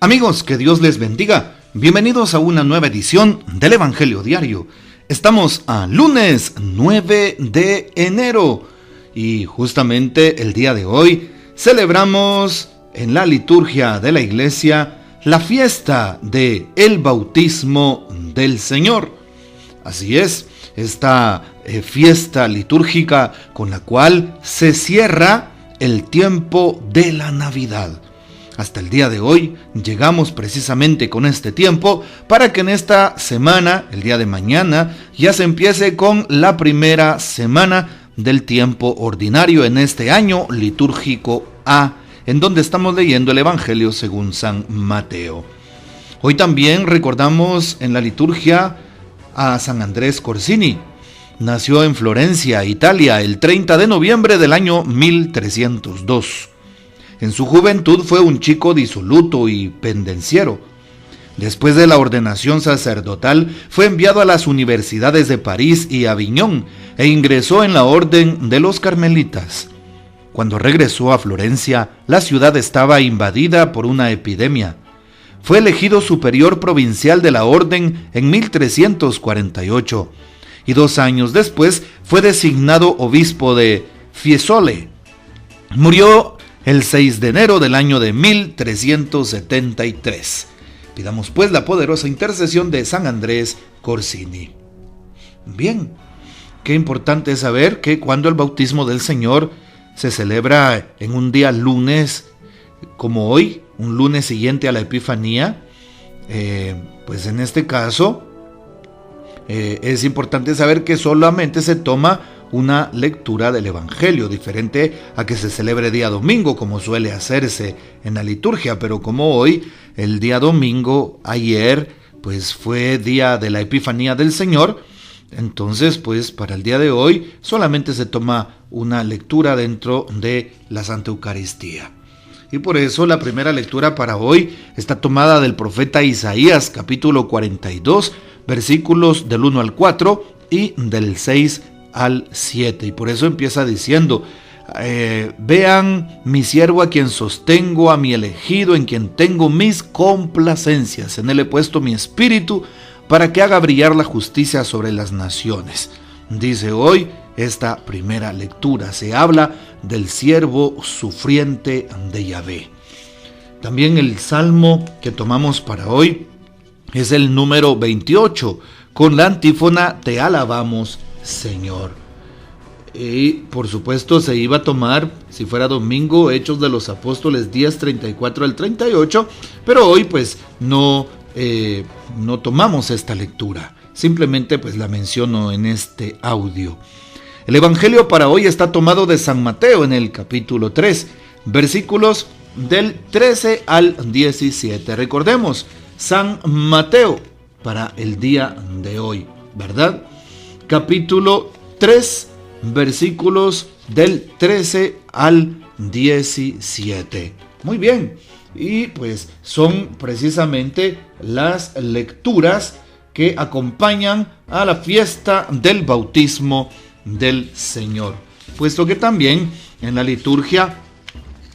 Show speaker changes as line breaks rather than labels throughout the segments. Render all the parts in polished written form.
Amigos, que Dios les bendiga. Bienvenidos a una nueva edición del Evangelio Diario. Estamos a lunes 9 de enero y justamente el día de hoy celebramos en la liturgia de la iglesia la fiesta de el bautismo del Señor. Así es, esta fiesta litúrgica con la cual se cierra el tiempo de la Navidad. Hasta el día de hoy llegamos precisamente con este tiempo para que en esta semana, el día de mañana, ya se empiece con la primera semana del tiempo ordinario en este año litúrgico A, en donde estamos leyendo el Evangelio según San Mateo. Hoy también recordamos en la liturgia a San Andrés Corsini. Nació en Florencia, Italia, el 30 de noviembre del año 1302. En su juventud fue un chico disoluto y pendenciero. Después de la ordenación sacerdotal, fue enviado a las universidades de París y Aviñón e ingresó en la orden de los carmelitas. Cuando regresó a Florencia, la ciudad estaba invadida por una epidemia. Fue elegido superior provincial de la orden en 1348 y 2 años después fue designado obispo de Fiesole. Murió el 6 de enero del año de 1373. Pidamos pues la poderosa intercesión de San Andrés Corsini. Bien, qué importante es saber que cuando el bautismo del Señor se celebra en un día lunes, como hoy, un lunes siguiente a la Epifanía, pues en este caso es importante saber que solamente se toma una lectura del Evangelio, diferente a que se celebre día domingo, como suele hacerse en la liturgia, pero como hoy, el día domingo, ayer, pues fue día de la Epifanía del Señor, entonces pues para el día de hoy solamente se toma una lectura dentro de la Santa Eucaristía. Y por eso la primera lectura para hoy está tomada del profeta Isaías, capítulo 42, versículos del 1 al 4 y del 6 al 7. Y por eso empieza diciendo, vean mi siervo a quien sostengo, a mi elegido, en quien tengo mis complacencias. En él he puesto mi espíritu para que haga brillar la justicia sobre las naciones. Dice hoy esta primera lectura, se habla del siervo sufriente de Yahvé. También el salmo que tomamos para hoy es el número 28, con la antífona Te alabamos, Señor. Y por supuesto se iba a tomar, si fuera domingo, Hechos de los Apóstoles 10, 34 al 38, pero hoy pues no tomamos esta lectura, simplemente pues la menciono en este audio. El Evangelio para hoy está tomado de San Mateo en el capítulo 3, versículos del 13 al 17. Recordemos, San Mateo para el día de hoy, ¿verdad? Capítulo 3, versículos del 13 al 17. Muy bien, y pues son precisamente las lecturas que acompañan a la fiesta del bautismo del Señor, puesto que también en la liturgia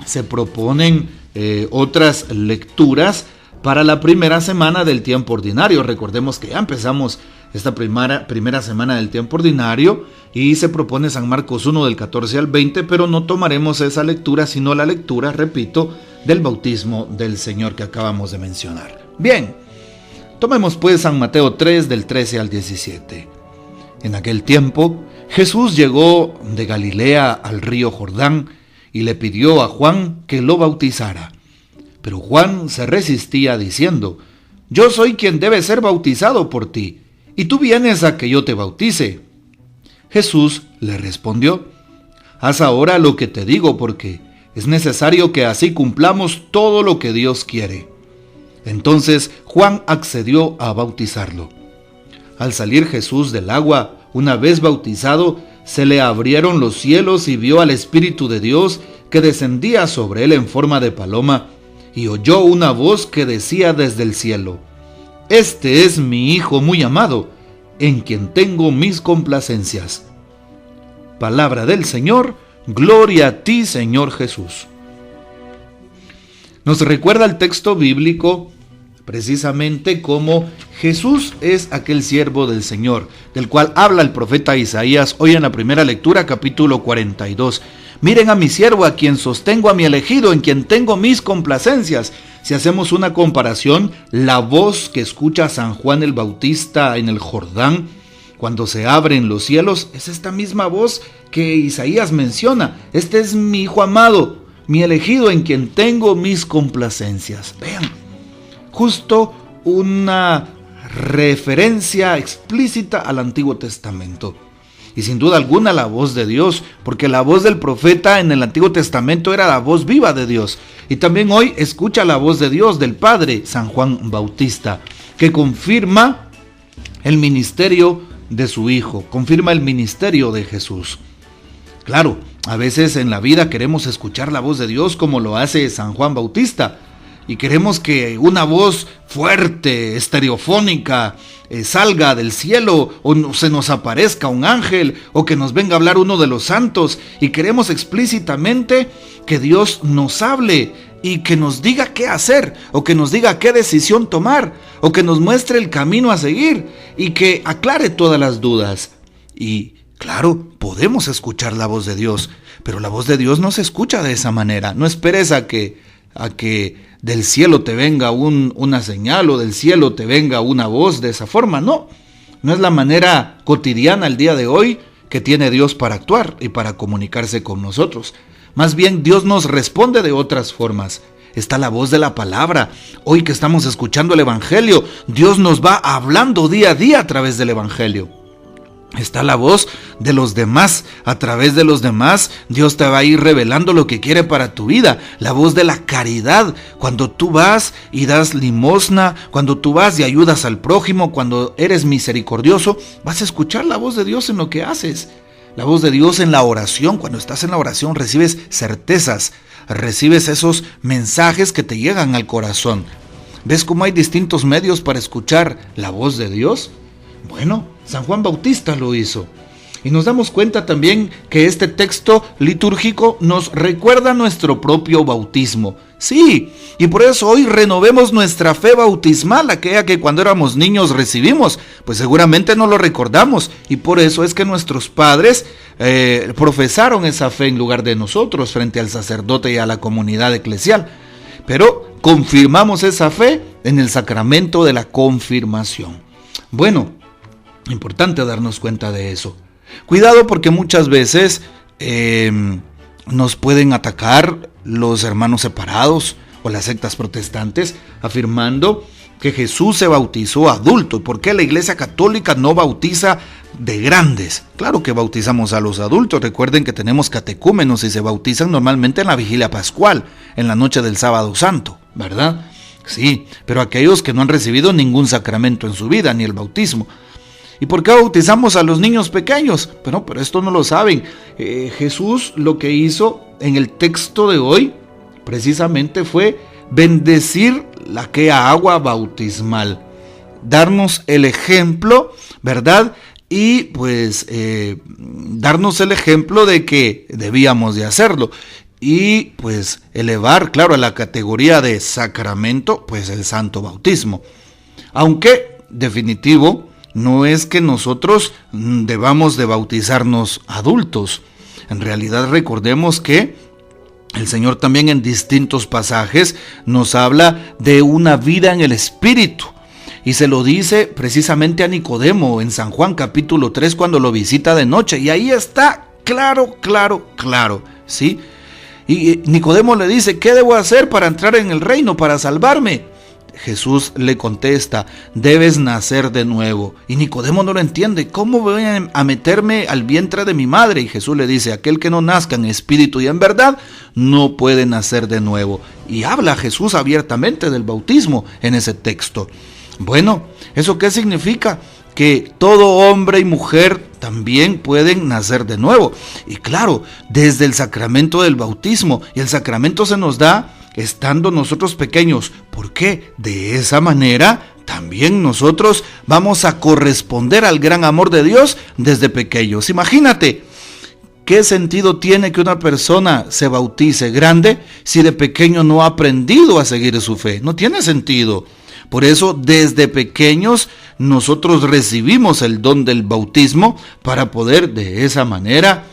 se proponen otras lecturas para la primera semana del tiempo ordinario. Recordemos que ya empezamos esta primera semana del tiempo ordinario y se propone San Marcos 1 del 14 al 20, pero no tomaremos esa lectura, sino la lectura, repito, del bautismo del Señor que acabamos de mencionar. Bien, tomemos pues San Mateo 3 del 13 al 17. En aquel tiempo, Jesús llegó de Galilea al río Jordán y le pidió a Juan que lo bautizara. Pero Juan se resistía diciendo, yo soy quien debe ser bautizado por ti, y tú vienes a que yo te bautice. Jesús le respondió, haz ahora lo que te digo, porque es necesario que así cumplamos todo lo que Dios quiere. Entonces Juan accedió a bautizarlo. Al salir Jesús del agua, una vez bautizado, se le abrieron los cielos y vio al Espíritu de Dios que descendía sobre él en forma de paloma, y oyó una voz que decía desde el cielo, este es mi Hijo muy amado, en quien tengo mis complacencias. Palabra del Señor, gloria a ti, Señor Jesús. Nos recuerda el texto bíblico precisamente como Jesús es aquel siervo del Señor, del cual habla el profeta Isaías hoy en la primera lectura, capítulo 42. Miren a mi siervo, a quien sostengo, a mi elegido, en quien tengo mis complacencias. Si hacemos una comparación, la voz que escucha San Juan el Bautista en el Jordán, cuando se abren los cielos, es esta misma voz que Isaías menciona. Este es mi hijo amado, mi elegido, en quien tengo mis complacencias. Vean, justo una referencia explícita al Antiguo Testamento. Y sin duda alguna la voz de Dios, porque la voz del profeta en el Antiguo Testamento era la voz viva de Dios. Y también hoy escucha la voz de Dios, del Padre, San Juan Bautista, que confirma el ministerio de su Hijo, confirma el ministerio de Jesús. Claro, a veces en la vida queremos escuchar la voz de Dios como lo hace San Juan Bautista, y queremos que una voz fuerte, estereofónica, salga del cielo, o se nos aparezca un ángel, o que nos venga a hablar uno de los santos, y queremos explícitamente que Dios nos hable y que nos diga qué hacer, o que nos diga qué decisión tomar, o que nos muestre el camino a seguir, y que aclare todas las dudas. Y claro, podemos escuchar la voz de Dios, pero la voz de Dios no se escucha de esa manera. No esperes a que del cielo te venga una señal, o del cielo te venga una voz de esa forma. No es la manera cotidiana el día de hoy que tiene Dios para actuar y para comunicarse con nosotros. Más bien Dios nos responde de otras formas. Está la voz de la palabra. Hoy que estamos escuchando el Evangelio, Dios nos va hablando día a día a través del Evangelio. Está la voz de los demás. A través de los demás, Dios te va a ir revelando lo que quiere para tu vida. La voz de la caridad. Cuando tú vas y das limosna, cuando tú vas y ayudas al prójimo, cuando eres misericordioso, vas a escuchar la voz de Dios en lo que haces. La voz de Dios en la oración. Cuando estás en la oración recibes certezas, recibes esos mensajes que te llegan al corazón. ¿Ves cómo hay distintos medios para escuchar la voz de Dios? Bueno, San Juan Bautista lo hizo. Y nos damos cuenta también que este texto litúrgico nos recuerda nuestro propio bautismo. Sí, y por eso hoy renovemos nuestra fe bautismal, aquella que cuando éramos niños recibimos, pues seguramente no lo recordamos. Y por eso es que nuestros padres profesaron esa fe en lugar de nosotros frente al sacerdote y a la comunidad eclesial. Pero confirmamos esa fe en el sacramento de la confirmación. Bueno, importante darnos cuenta de eso. Cuidado, porque muchas veces nos pueden atacar los hermanos separados o las sectas protestantes afirmando que Jesús se bautizó adulto. ¿Y por qué la Iglesia Católica no bautiza de grandes? Claro que bautizamos a los adultos. Recuerden que tenemos catecúmenos y se bautizan normalmente en la vigilia pascual, en la noche del sábado santo, ¿verdad? Sí, pero aquellos que no han recibido ningún sacramento en su vida, ni el bautismo. ¿Y por qué bautizamos a los niños pequeños? Pero esto no lo saben. Jesús lo que hizo en el texto de hoy precisamente fue bendecir aquella agua bautismal, darnos el ejemplo, ¿verdad? Y pues darnos el ejemplo de que debíamos de hacerlo. Y pues elevar, claro, a la categoría de sacramento, pues el santo bautismo. Aunque, definitivo, no es que nosotros debamos de bautizarnos adultos. En realidad recordemos que el Señor también en distintos pasajes nos habla de una vida en el Espíritu. Y se lo dice precisamente a Nicodemo en San Juan capítulo 3 cuando lo visita de noche. Y ahí está claro, ¿sí? Y Nicodemo le dice, ¿qué debo hacer para entrar en el reino, para salvarme? Jesús le contesta, debes nacer de nuevo. Y Nicodemo no lo entiende. ¿Cómo voy a meterme al vientre de mi madre? Y Jesús le dice, aquel que no nazca en espíritu y en verdad, no puede nacer de nuevo. Y habla Jesús abiertamente del bautismo en ese texto. Bueno, ¿eso qué significa? Que todo hombre y mujer también pueden nacer de nuevo. Y claro, desde el sacramento del bautismo. Y el sacramento se nos da estando nosotros pequeños. ¿Por qué? De esa manera también nosotros vamos a corresponder al gran amor de Dios desde pequeños. Imagínate ¿Qué sentido tiene que una persona se bautice grande si de pequeño no ha aprendido a seguir su fe? No tiene sentido. Por eso, desde pequeños, nosotros recibimos el don del bautismo para poder de esa manera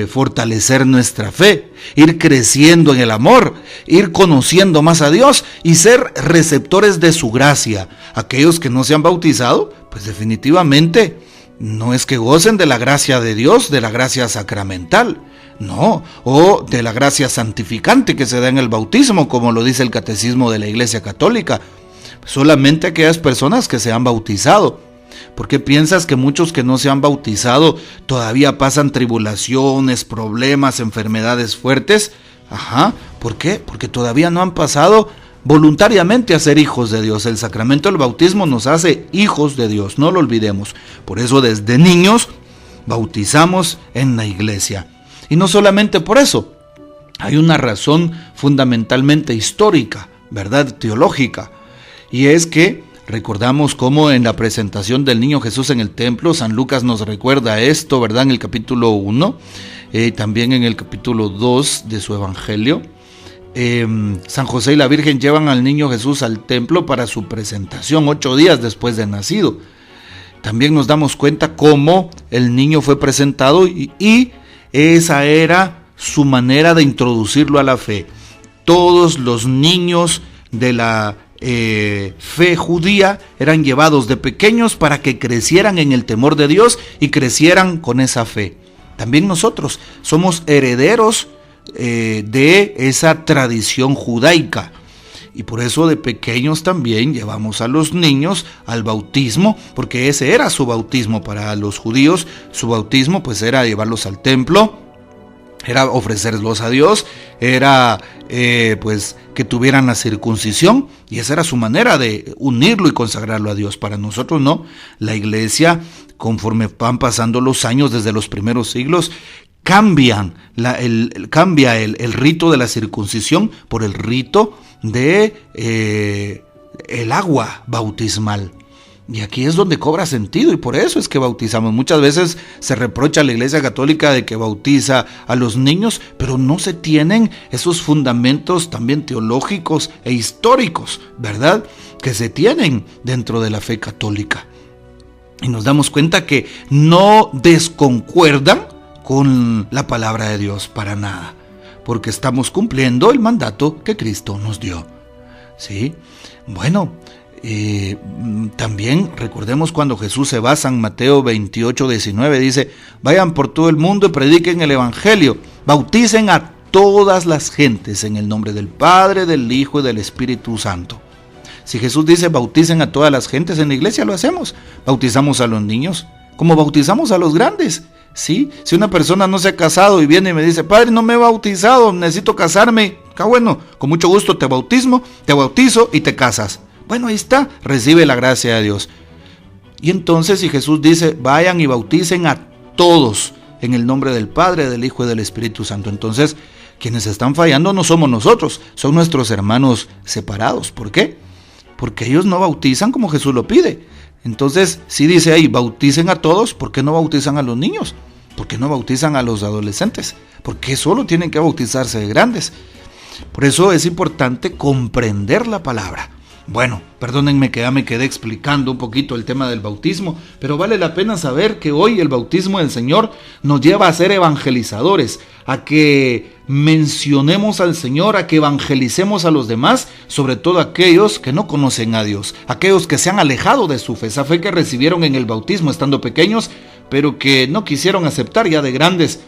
fortalecer nuestra fe, ir creciendo en el amor, ir conociendo más a Dios y ser receptores de su gracia. Aquellos que no se han bautizado, pues definitivamente no es que gocen de la gracia de Dios, de la gracia sacramental, no, o de la gracia santificante que se da en el bautismo, como lo dice el Catecismo de la Iglesia Católica. Solamente aquellas personas que se han bautizado. ¿Por qué piensas que muchos que no se han bautizado todavía pasan tribulaciones, problemas, enfermedades fuertes? ¿Por qué? Porque todavía no han pasado voluntariamente a ser hijos de Dios. El sacramento del bautismo nos hace hijos de Dios, no lo olvidemos. Por eso desde niños bautizamos en la iglesia. Y no solamente por eso, hay una razón fundamentalmente histórica, ¿verdad? Teológica. Y es que recordamos cómo en la presentación del niño Jesús en el templo, San Lucas nos recuerda esto, ¿verdad? En el capítulo 1, también en el capítulo 2 de su evangelio. San José y la Virgen llevan al niño Jesús al templo para su presentación 8 días después de nacido. También nos damos cuenta cómo el niño fue presentado y esa era su manera de introducirlo a la fe. Todos los niños de la fe judía eran llevados de pequeños para que crecieran en el temor de Dios y crecieran con esa fe. También nosotros somos herederos de esa tradición judaica y por eso de pequeños también llevamos a los niños al bautismo, porque ese era su bautismo. Para los judíos su bautismo pues era llevarlos al templo, era ofrecerlos a Dios, era pues que tuvieran la circuncisión, y esa era su manera de unirlo y consagrarlo a Dios. Para nosotros no, la iglesia, conforme van pasando los años desde los primeros siglos, cambia el rito de la circuncisión por el rito de el agua bautismal. Y aquí es donde cobra sentido, y por eso es que bautizamos. Muchas veces se reprocha a la Iglesia Católica de que bautiza a los niños, pero no se tienen esos fundamentos también teológicos e históricos, ¿verdad?, que se tienen dentro de la fe católica. Y nos damos cuenta que no desconcuerdan con la palabra de Dios para nada, porque estamos cumpliendo el mandato que Cristo nos dio. ¿Sí? Bueno, también recordemos cuando Jesús se va, San Mateo 28:19 dice: vayan por todo el mundo y prediquen el evangelio, bauticen a todas las gentes en el nombre del Padre, del Hijo y del Espíritu Santo. Si Jesús dice bauticen a todas las gentes, en la iglesia lo hacemos. Bautizamos a los niños como bautizamos a los grandes. ¿Sí? Si una persona no se ha casado y viene y me dice: padre, no me he bautizado, necesito casarme. Bueno, con mucho gusto te bautizo y te casas. Bueno, ahí está, recibe la gracia de Dios. Y entonces, si Jesús dice vayan y bauticen a todos en el nombre del Padre, del Hijo y del Espíritu Santo, entonces quienes están fallando no somos nosotros, son nuestros hermanos separados. ¿Por qué? Porque ellos no bautizan como Jesús lo pide. Entonces, si dice ahí bauticen a todos, ¿por qué no bautizan a los niños? ¿Por qué no bautizan a los adolescentes? ¿Por qué solo tienen que bautizarse de grandes? Por eso es importante comprender la palabra. Bueno, perdónenme que ya me quedé explicando un poquito el tema del bautismo, pero vale la pena saber que hoy el bautismo del Señor nos lleva a ser evangelizadores, a que mencionemos al Señor, a que evangelicemos a los demás, sobre todo aquellos que no conocen a Dios, aquellos que se han alejado de su fe, esa fe que recibieron en el bautismo estando pequeños, pero que no quisieron aceptar ya de grandes.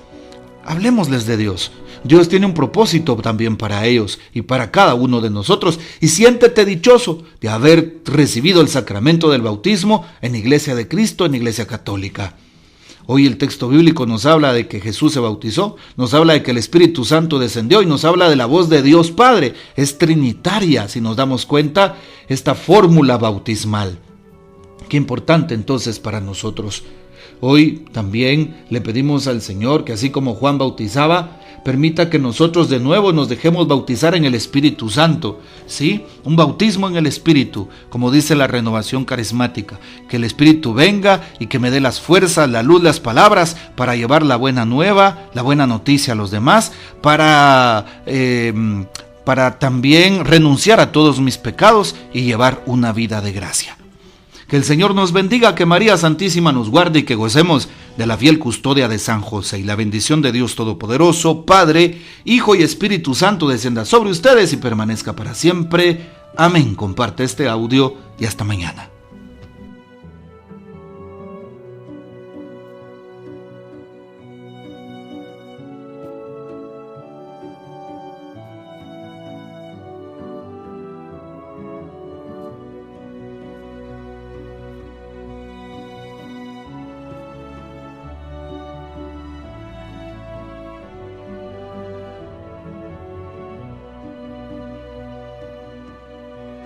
Hablemosles de Dios. Dios tiene un propósito también para ellos y para cada uno de nosotros, y siéntete dichoso de haber recibido el sacramento del bautismo en Iglesia de Cristo, en Iglesia Católica. Hoy el texto bíblico nos habla de que Jesús se bautizó, nos habla de que el Espíritu Santo descendió y nos habla de la voz de Dios Padre. Es trinitaria, si nos damos cuenta, esta fórmula bautismal. Qué importante entonces para nosotros. Hoy también le pedimos al Señor que, así como Juan bautizaba, permita que nosotros de nuevo nos dejemos bautizar en el Espíritu Santo, ¿sí? Un bautismo en el Espíritu, como dice la renovación carismática, que el Espíritu venga y que me dé las fuerzas, la luz, las palabras para llevar la buena nueva, la buena noticia a los demás, para también renunciar a todos mis pecados y llevar una vida de gracia. Que el Señor nos bendiga, que María Santísima nos guarde y que gocemos de la fiel custodia de San José. Y la bendición de Dios Todopoderoso, Padre, Hijo y Espíritu Santo descienda sobre ustedes y permanezca para siempre. Amén. Comparte este audio y hasta mañana.